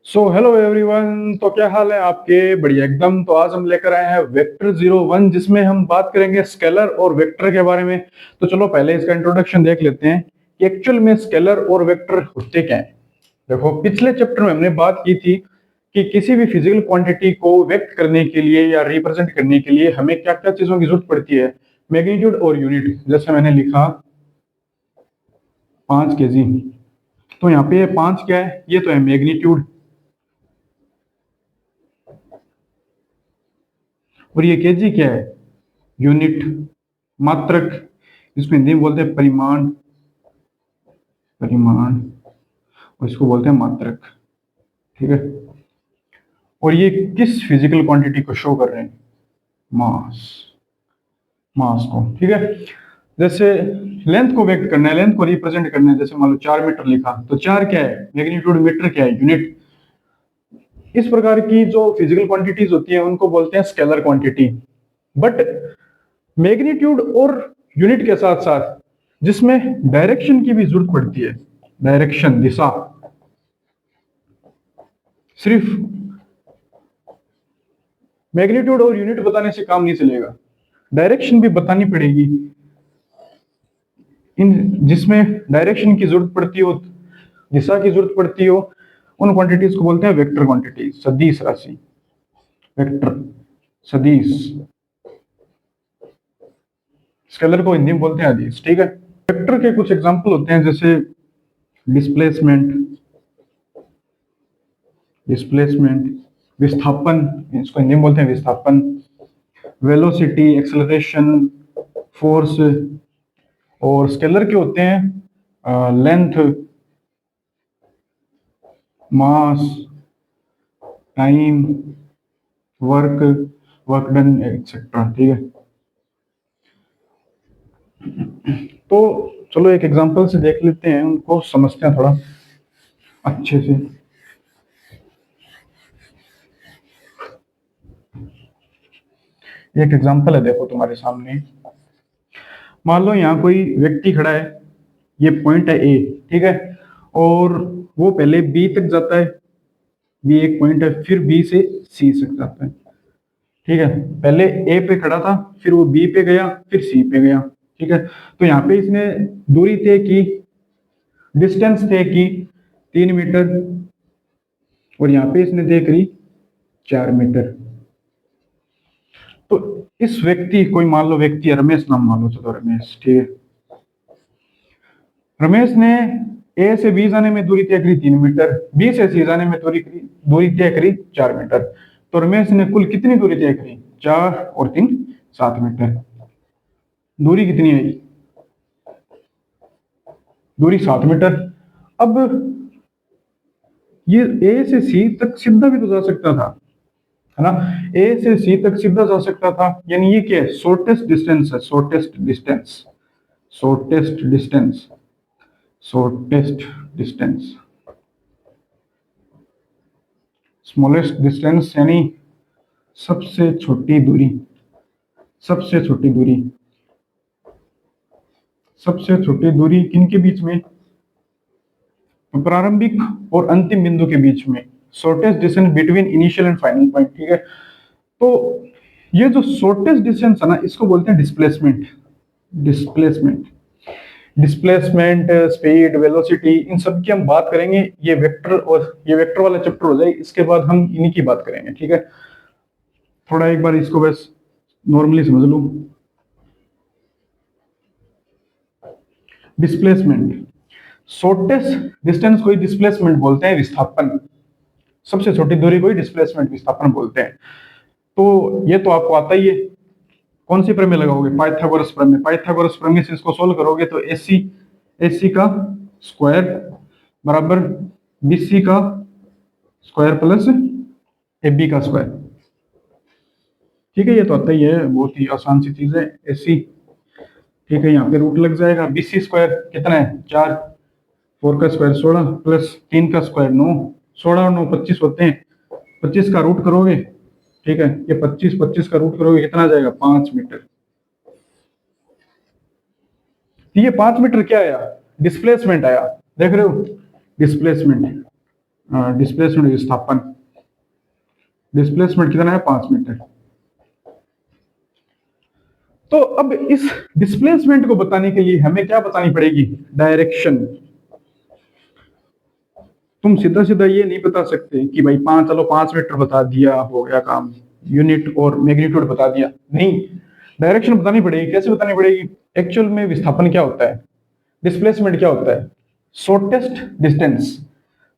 So hello everyone. तो क्या हाल है आपके? बढ़िया एकदम। तो आज हम लेकर आए हैं वेक्टर 01 जिसमें हम बात करेंगे स्केलर और वेक्टर के बारे में। तो चलो पहले इसका इंट्रोडक्शन देख लेते हैं कि एक्चुअल में स्केलर और वेक्टर होते क्या हैं। देखो, पिछले चैप्टर में हमने बात की थी कि किसी भी फिजिकल क्वांटिटी को व्यक्त करने के लिए या रिप्रेजेंट करने के लिए हमें क्या क्या चीजों की जरूरत पड़ती है। मैग्नीट्यूड और यूनिट। जैसे मैंने लिखा 5 kg, तो यहाँ पे 5 क्या है? ये तो है मैग्नीट्यूड। और ये केजी क्या है? यूनिट, मात्रक। इसको हिंदी में बोलते हैं परिमाण। परिमाण, और इसको बोलते हैं मात्रक। ठीक है। और ये किस फिजिकल क्वांटिटी को शो कर रहे हैं? मास। मास को। ठीक है। जैसे लेंथ को व्यक्त करना है, लेंथ को रिप्रेजेंट करना है, जैसे मान लो 4 मीटर लिखा, तो 4 क्या है? मैग्नीट्यूड। मीटर क्या है? यूनिट। इस प्रकार की जो फिजिकल क्वांटिटीज होती है उनको बोलते हैं स्केलर क्वांटिटी। बट मैग्नीट्यूड और यूनिट के साथ साथ जिसमें डायरेक्शन की भी जरूरत पड़ती है, डायरेक्शन, दिशा। सिर्फ मैग्नीट्यूड और यूनिट बताने से काम नहीं चलेगा, डायरेक्शन भी बतानी पड़ेगी। इन जिसमें डायरेक्शन की जरूरत पड़ती हो, दिशा की जरूरत पड़ती हो, उन क्वांटिटीज को बोलते हैं वेक्टर क्वांटिटी, सदिश राशि। वेक्टर, सदिश। स्केलर को हिंदी में बोलते हैं अदिश। ठीक है। वेक्टर के कुछ एग्जांपल होते हैं, जैसे डिस्प्लेसमेंट, डिस्प्लेसमेंट, विस्थापन, इसको हिंदी में बोलते हैं विस्थापन, वेलोसिटी, एक्सेलरेशन, फोर्स। और स्केलर के होते हैं length, mass, time, work, work done, etcetera. ठीक है। तो चलो एक एग्जांपल से देख लेते हैं, उनको समझते हैं थोड़ा अच्छे से। एक एग्जांपल है, देखो तुम्हारे सामने। मान लो यहाँ कोई व्यक्ति खड़ा है, ये पॉइंट है ए। ठीक है। और वो पहले बी तक जाता है, बी एक पॉइंट है, फिर बी से सी तक जाता है। ठीक है। पहले ए पे खड़ा था, फिर वो बी पे गया, फिर सी पे गया। ठीक है। तो यहाँ पे इसने दूरी तय की, डिस्टेंस तय की 3 मीटर, और यहाँ पे इसने तय करी 4 मीटर। तो इस व्यक्ति, कोई मान लो व्यक्ति है, रमेश नाम मान लो, चलो रमेश। ठीक है। रमेश ने ए से बी जाने में दूरी तय करी 3 मीटर, बी से सी जाने में दूरी तय करी 4 मीटर। तो रमेश ने कुल कितनी दूरी तय करी? 4 और 3, 7 मीटर। दूरी कितनी आई? दूरी 7 मीटर। अब ये ए से सी तक सीधा भी तो जा सकता था, है ना? ए से सी तक सीधा जा सकता था, यानी ये क्या है? शॉर्टेस्ट डिस्टेंस है, shortest distance, shortest distance, shortest distance, smallest distance, यानी सबसे छोटी दूरी, सबसे छोटी दूरी। सबसे छोटी दूरी किनके बीच में? प्रारंभिक और अंतिम बिंदु के बीच में, shortest distance between initial and final point. ठीक है। तो ये जो शॉर्टेस्ट डिस्टेंस है ना, इसको बोलते हैं displacement. Displacement, displacement, speed, velocity, इन सब की हम बात करेंगे। ये वेक्टर, और ये वेक्टर वाला चैप्टर हो जाए, इसके बाद हम इन्हीं की बात करेंगे। ठीक है। थोड़ा एक बार इसको बस नॉर्मली समझ लो। डिस्प्लेसमेंट, शॉर्टेस्ट डिस्टेंस को ही डिस्प्लेसमेंट बोलते हैं, विस्थापन। सबसे छोटी दूरी को ही डिस्प्लेसमेंट, विस्थापन बोलते हैं। तो ये तो आपको आता ही है। कौन सी प्रमेय लगाओगे? पाइथागोरस प्रमेय। पाइथागोरस प्रमेय से इसको सोल्व करोगे तो एसी, एसी का स्क्वायर बराबर बीसी का स्क्वायर प्लस एबी का स्क्वायर। ठीक है। ये तो आता ही है, बहुत ही आसान सी चीज है, एसी। ठीक है। यहाँ पे रूट लग जाएगा। बीसी स्क्वायर कितना है? 4, 4 का स्क्वायर 16, प्लस 3 का स्क्वायर 9, 16 और 9 25 होते हैं। 25 का रूट करोगे, ठीक है, ये 25 का रूट करोगे, कितना आ जाएगा? 5 मीटर। तो ये 5 मीटर क्या आया? डिस्प्लेसमेंट आया। देख रहे हो? डिस्प्लेसमेंट। डिस्प्लेसमेंट विस्थापन, डिस्प्लेसमेंट कितना है 5 मीटर। तो अब इस डिस्प्लेसमेंट को बताने के लिए हमें क्या बतानी पड़ेगी, डायरेक्शन। तुम सीधा सीधा ये नहीं बता सकते कि भाई चलो 5 मीटर बता दिया हो गया काम, यूनिट और मैग्नीट्यूड बता दिया, नहीं, डायरेक्शन बतानी पड़ेगी। कैसे बतानी पड़ेगी, एक्चुअल में विस्थापन क्या होता है, डिस्प्लेसमेंट क्या होता है, शॉर्टेस्ट डिस्टेंस।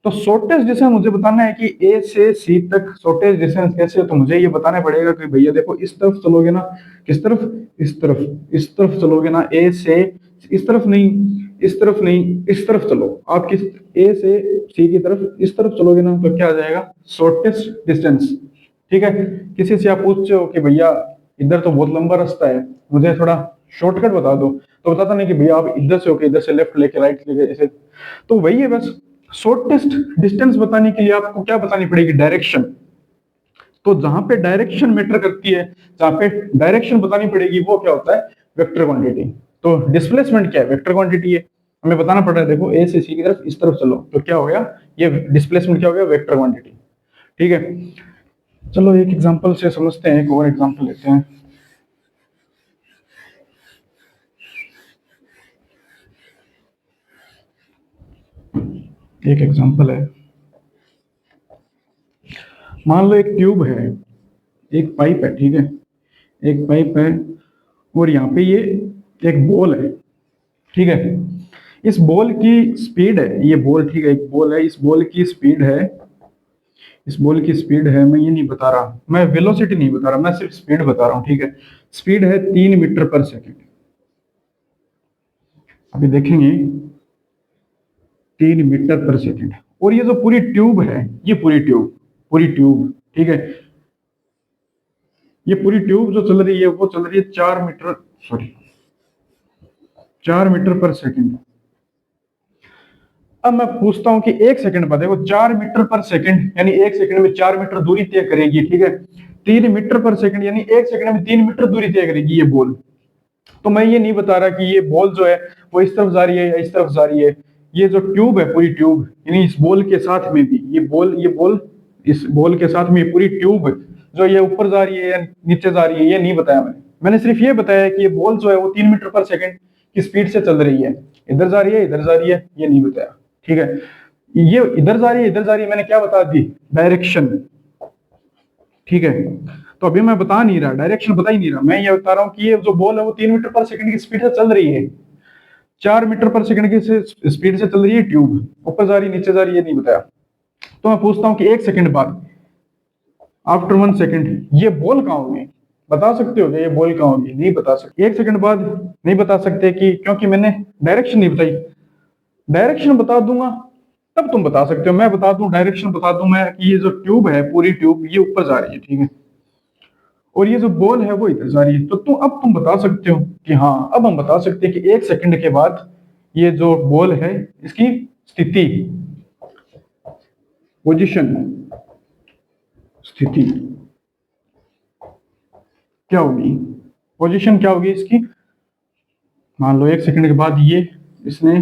तो शॉर्टेस्ट डिस्टेंस मुझे बताना है कि ए से सी तक शॉर्टेस्ट डिस्टेंस कैसे है, तो मुझे ये बताना पड़ेगा कि भैया देखो इस तरफ चलोगे ना, किस तरफ, इस तरफ चलोगे ना, ए से इस तरफ नहीं, इस तरफ नहीं, इस तरफ चलो, आप किस ए से सी की तरफ इस तरफ चलोगे ना, तो क्या आ जाएगा, शॉर्टेस्ट डिस्टेंस। ठीक है, किसी से आप पूछते हो कि भैया इधर तो बहुत लंबा रास्ता है, मुझे थोड़ा शॉर्टकट बता दो, तो बताता नहीं कि भैया आप इधर से होके इधर से लेफ्ट लेके राइट लेके ऐसे। तो वही है बस, शॉर्टेस्ट डिस्टेंस बताने के लिए आपको क्या बतानी पड़ेगी, डायरेक्शन। तो जहां पे डायरेक्शन मैटर करती है, जहां पे डायरेक्शन बतानी पड़ेगी, वो क्या होता है, वेक्टर क्वांटिटी। तो डिस्प्लेसमेंट क्या है, वेक्टर क्वांटिटी है। हमें बताना पड़ रहा है देखो ए से सी की तरफ इस तरफ चलो, तो क्या हो गया, ये डिस्प्लेसमेंट क्या हो गया, वेक्टर क्वांटिटी। ठीक है, चलो एक एग्जांपल से समझते हैं, एक और एग्जांपल लेते हैं। एक एग्जांपल है, मान लो एक ट्यूब है, एक पाइप है, ठीक है, एक पाइप है, और यहाँ पे ये एक बॉल है, ठीक है। इस बॉल की स्पीड है, ये बॉल, ठीक है, एक बॉल है, इस बॉल की स्पीड है, इस बॉल की स्पीड है, मैं ये नहीं बता रहा, मैं वेलोसिटी नहीं बता रहा, मैं सिर्फ स्पीड बता रहा हूँ, ठीक है। स्पीड है 3 मीटर पर सेकेंड। अभी देखेंगे 3 मीटर पर सेकेंड, और ये जो पूरी ट्यूब है, ये पूरी ट्यूब, पूरी ट्यूब, ठीक है, ये पूरी ट्यूब जो चल रही है वो चल रही है 4 मीटर, सॉरी 4 मीटर पर सेकेंड। अब मैं पूछता हूं कि एक सेकंड बाद, देखो 4 मीटर पर सेकंड यानी एक सेकंड में 4 मीटर दूरी तय करेगी, ठीक है। 3 मीटर पर सेकंड यानी एक सेकंड में 3 मीटर दूरी तय करेगी ये बॉल। तो मैं ये नहीं बता रहा कि ये बॉल जो है वो इस तरफ जा रही है या इस तरफ जा रही है, ये जो ट्यूब है पूरी ट्यूब, यानी इस बॉल के साथ में भी ये बॉल इस बॉल के साथ में पूरी ट्यूब जो ये ऊपर जा रही है या नीचे जा रही है, ये नहीं बताया मैंने। मैंने सिर्फ ये बताया कि ये बॉल जो है वो 3 मीटर पर सेकंड की स्पीड से चल रही है, इधर जा रही है इधर जा रही है, ये नहीं बताया, ठीक है। ये इधर जा रही है इधर जा रही है, मैंने क्या बता दी, डायरेक्शन, ठीक है। तो अभी मैं बता नहीं रहा, डायरेक्शन बता ही नहीं रहा, मैं ये बता रहा हूँ कि ये जो बॉल है वो 3 मीटर पर सेकंड की स्पीड से चल रही है, 4 मीटर पर सेकंड की स्पीड से चल रही है ट्यूब, ऊपर जा रही है नीचे जा रही है, नहीं बताया। तो मैं पूछता हूँ कि एक सेकंड बाद, आफ्टर 1 सेकंड, ये बॉल कहाँ होगी, बता सकते हो क्या ये बॉल कहाँ होगी, नहीं बता सकते। एक सेकंड बाद नहीं बता सकते कि क्योंकि मैंने डायरेक्शन नहीं बताई, डायरेक्शन बता दूंगा तब तुम बता सकते हो, मैं बता दूं डायरेक्शन बता दूं मैं कि ये जो ट्यूब है पूरी ट्यूब ये ऊपर जा रही है, ठीक है, और ये जो बॉल है वो इधर जा रही है, तो तुम बता सकते हो कि हाँ, अब हम बता सकते हैं कि एक सेकंड के बाद ये जो बॉल है इसकी स्थिति, पोजीशन, स्थिति क्या होगी, पोजीशन क्या होगी इसकी। मान लो एक सेकंड के बाद ये इसने,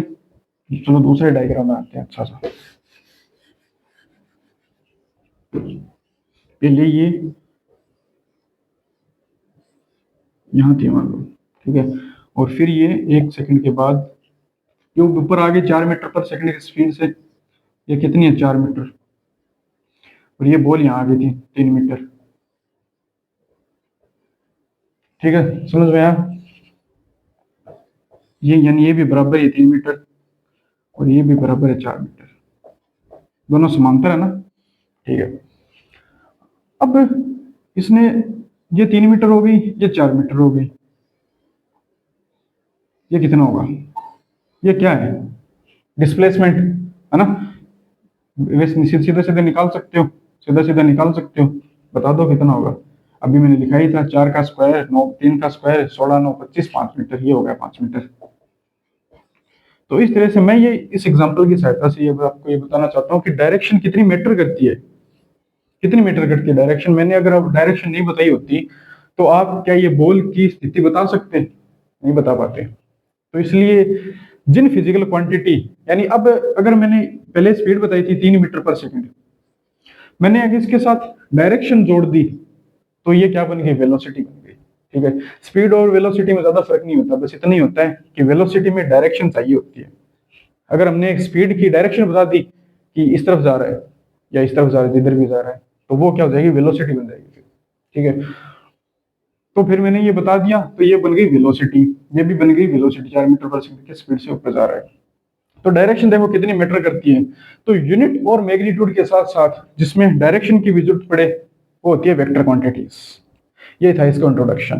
चलो दूसरे डायग्राम में आते हैं, अच्छा सा, पहले ये यहाँ थी मान लो, ठीक है, और फिर ये एक सेकंड के बाद ट्यूब ऊपर आ गई 4 मीटर पर सेकंड की स्पीड से, ये कितनी है 4 मीटर, और ये बॉल यहाँ आ गई थी 3 मीटर, ठीक है, समझ में आया। ये यानी ये भी बराबर है 3 मीटर, और ये भी बराबर है 4 मीटर, दोनों समांतर है ना, ठीक है। अब इसने, ये 3 मीटर हो गई, ये 4 मीटर हो गई, ये कितना होगा, ये क्या है, डिस्प्लेसमेंट है ना, वैसे सीधे सीधे निकाल सकते हो, सीधा सीधा निकाल सकते हो, बता दो कितना होगा। अभी मैंने लिखा ही था 4 का स्क्वायर 9, 3 का स्क्वायर 16, 9, 25, 5 मीटर, ये हो गया 5 मीटर। तो इस तरह से मैं ये इस एग्जांपल की सहायता से ये आपको ये बताना चाहता हूँ कि डायरेक्शन कितनी मैटर करती है, कितनी मैटर करती है डायरेक्शन। मैंने अगर आप डायरेक्शन नहीं बताई होती तो आप क्या ये बॉल की स्थिति बता सकते, नहीं बता पाते। तो इसलिए जिन फिजिकल क्वांटिटी, यानी अब अगर मैंने पहले स्पीड बताई थी 3 मीटर पर सेकंड, मैंने अगर इसके साथ डायरेक्शन जोड़ दी तो ये क्या बन गई, वेलोसिटी बन गई। ठीक है, स्पीड और वेलोसिटी में ज्यादा फर्क नहीं होता, बस इतना ही होता है कि वेलोसिटी में डायरेक्शन चाहिए होती है। अगर हमने स्पीड की डायरेक्शन बता दी कि इस तरफ जा रहा है या इस तरफ जा रहा है, इधर भी जा रहा है, तो वो क्या हो जाएगी, वेलोसिटी बन जाएगी। ठीक है, तो फिर मैंने ये बता दिया तो ये बन गई वेलोसिटी, ये भी बन गई वेलोसिटी, 4 मीटर पर सेकंड की स्पीड से ऊपर जा रहा है। तो डायरेक्शन देखो कितनी मैटर करती है। तो यूनिट और मैग्नीट्यूड के साथ साथ जिसमें डायरेक्शन की भी जरूरत पड़े वो होती है वेक्टर क्वांटिटीज। ये था इसका इंट्रोडक्शन।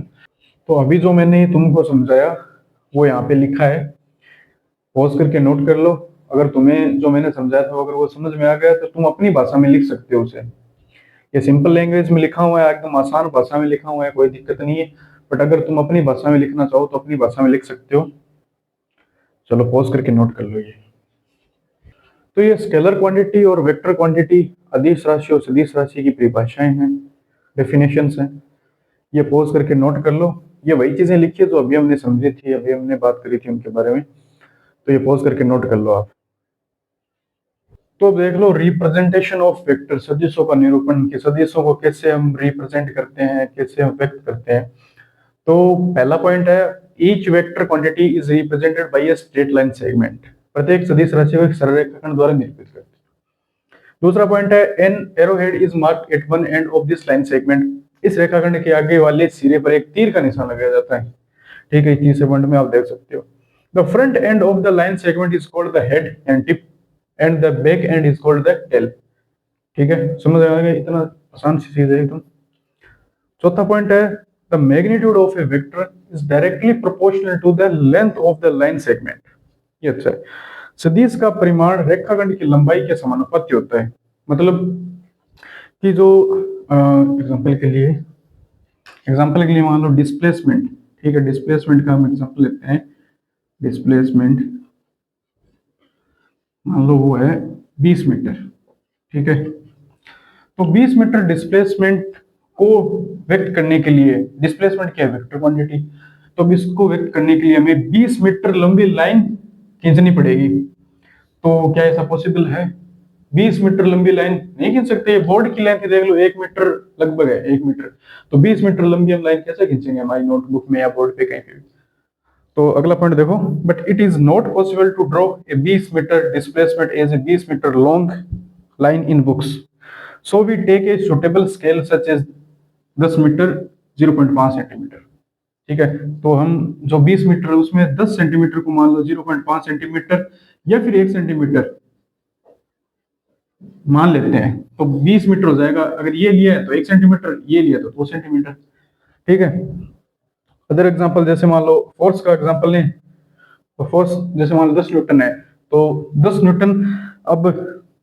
तो अभी जो मैंने तुमको समझाया वो यहाँ पे लिखा है, पॉज करके नोट कर लो। अगर तुम्हें जो मैंने समझाया था अगर वो समझ में आ गया तो तुम अपनी भाषा में लिख सकते हो उसे। ये सिंपल लैंग्वेज में लिखा हुआ है, एकदम आसान भाषा में लिखा हुआ है, कोई दिक्कत नहीं है। बट अगर तुम अपनी भाषा में लिखना चाहो तो अपनी भाषा में लिख सकते हो। चलो पॉज करके नोट कर लो ये। तो ये स्केलर क्वांटिटी और वेक्टर क्वांटिटी अदिश राशि और सदिश राशि की परिभाषाएं हैं, डेफिनेशंस हैं। ये पॉज करके नोट कर लो। ये वही चीजें लिखी है जो अभी हमने समझी थी, अभी हमने बात करी थी उनके बारे में। तो ये पॉज करके नोट कर लो आप। तो अब देख लो रिप्रेजेंटेशन ऑफ वेक्टर, सदिशों का निरूपण, कि सदिशों को कैसे हम रिप्रेजेंट करते हैं, कैसे हम व्यक्त करते हैं। तो पहला पॉइंट है each vector quantity is represented by a straight line segment. प्रत्येक सदिश राशि को एक सरल रेखाखंड द्वारा निरूपित करते हैं। दूसरा पॉइंट है an arrowhead is marked at one end of this line segment. इस रेखाखंड के आगे वाले सिरे पर एक तीर का निशान लगाया जाता है। ठीक है, तीसरे पॉइंट में आप देख सकते हो the front end of the line segment is called the head and tip and the back end is called the tail. ठीक है, समझ आ गया, इतना आसान सी चीज है एकदम। चौथा पॉइंट है the magnitude of a vector is directly proportional to the length of the line segment. ये अच्छा है। सदिश का परिमाण रेखाखंड की लंबाई के समानुपाती होता है। मतलब कि जो एग्जांपल के लिए मान लो डिस्प्लेसमेंट। ठीक है, डिस्प्लेसमेंट का हम एग्जांपल लेते हैं। डिस्प्लेसमेंट मान लो वो है 20 मीटर। ठीक है, तो 20 मीटर डिस्प्लेसमेंट को व्यक्त करने के लिए, डिस्प्लेसमेंट क्या है, वेक्टर क्वांटिटी, तो अब इसको व्यक्त करने के लिए हमें 20 मीटर लंबी लाइन खींचनी पड़ेगी। तो क्या ऐसा पॉसिबल है? 20 मीटर लंबी लाइन नहीं खींच सकते। बोर्ड की लेंथ देख लो 1 मीटर लगभग है, 1 मीटर। तो 20 मीटर लंबी हम लाइन कैसे खींचेंगे हमारी नोटबुक में या बोर्ड पे कहीं पे? तो अगला पॉइंट देखो, but it is not possible to draw a 20 metre displacement as a 20 metre long line in books, so we take a suitable scale such as 10 metre 0.5 centimetre. ठीक है, तो हम जो 20 मीटर है उसमें 10 सेंटीमीटर को मान लो 0.5 सेंटीमीटर या फिर 1 सेंटीमीटर मान लेते हैं, तो 20 मीटर हो जाएगा। अगर ये लिया है तो 1 सेंटीमीटर, ये लिया तो 2 सेंटीमीटर। ठीक है, अदर एग्जांपल जैसे मान लो फोर्स का एग्जांपल लें, तो फोर्स जैसे मान लो 10 न्यूटन है, तो 10 न्यूटन, अब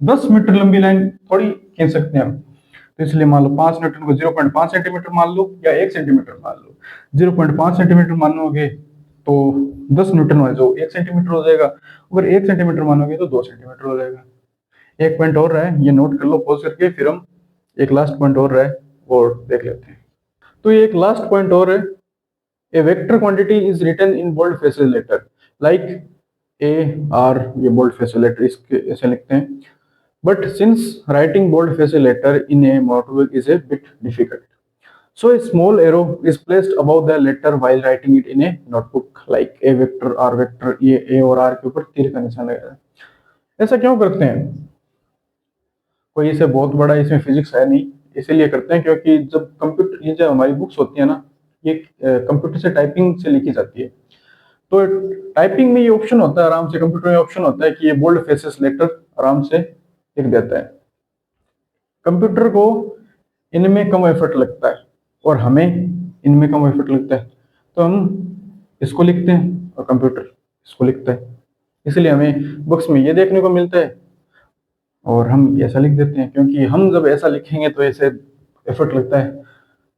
10 मीटर लंबी लाइन थोड़ी खींच सकते हैं हम, तो इसलिए मान लो 5 न्यूटन को 0.5 सेंटीमीटर मान लो या 1 सेंटीमीटर मान लो। 0.5 सेंटीमीटर मानोगे तो 10 न्यूटन हो जो 1 सेंटीमीटर हो जाएगा, अगर 1 सेंटीमीटर मानोगे तो 2 सेंटीमीटर हो जाएगा। एक पॉइंट और रहा है, ये नोट कर लो पॉज करके, फिर हम एक लास्ट पॉइंट और रहा है वो देख लेते हैं। तो ये एक लास्ट पॉइंट और है, a vector quantity is written in bold faces letter like A R, ये बोल्ड फेसिस लेटर इसके ऐसे लिखते हैं। But since writing bold faces letter in a notebook is a bit difficult, so a small arrow is placed above the letter while writing it in a notebook like a vector r vector। ये a और r के ऊपर तीर का निशान लगाया है। ऐसा क्यों करते हैं? कोई इसे बहुत बड़ा इसमें फिजिक्स है नहीं, इसीलिए करते हैं क्योंकि जब कंप्यूटर, ये जो हमारी बुक्स होती है ना, ये कंप्यूटर से टाइपिंग से लिखी जाती है। तो टाइपिंग में ये ऑप्शन होता है, आराम से कंप्यूटर में ऑप्शन होता है कि ये बोल्ड फेसेस लेटर आराम से लिख देता है। कंप्यूटर को इनमें कम एफर्ट लगता है और हमें इनमें कम एफर्ट लगता है, तो हम इसको लिखते हैं और कंप्यूटर इसको लिखता है। इसलिए हमें बुक्स में ये देखने को मिलता है और हम ऐसा लिख देते हैं, क्योंकि हम जब ऐसा लिखेंगे तो ऐसे एफर्ट लगता है।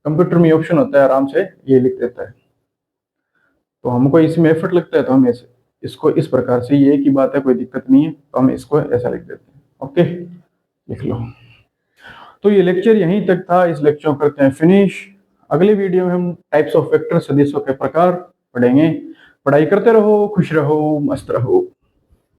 कंप्यूटर में ऑप्शन होता है, आराम से ये लिख देता है। तो हमको इसमें एफर्ट लगता है तो हम ऐसे इसको इस प्रकार से, ये एक ही बात है, कोई दिक्कत नहीं है, तो हम इसको ऐसा लिख देते हैं। ओके, लिख लो। तो ये लेक्चर यहीं तक था, इस लेक्चर को करते हैं फिनिश। अगले वीडियो में हम टाइप्स ऑफ वेक्टर, सदिशों के प्रकार पढ़ेंगे। पढ़ाई करते रहो, खुश रहो, मस्त रहो।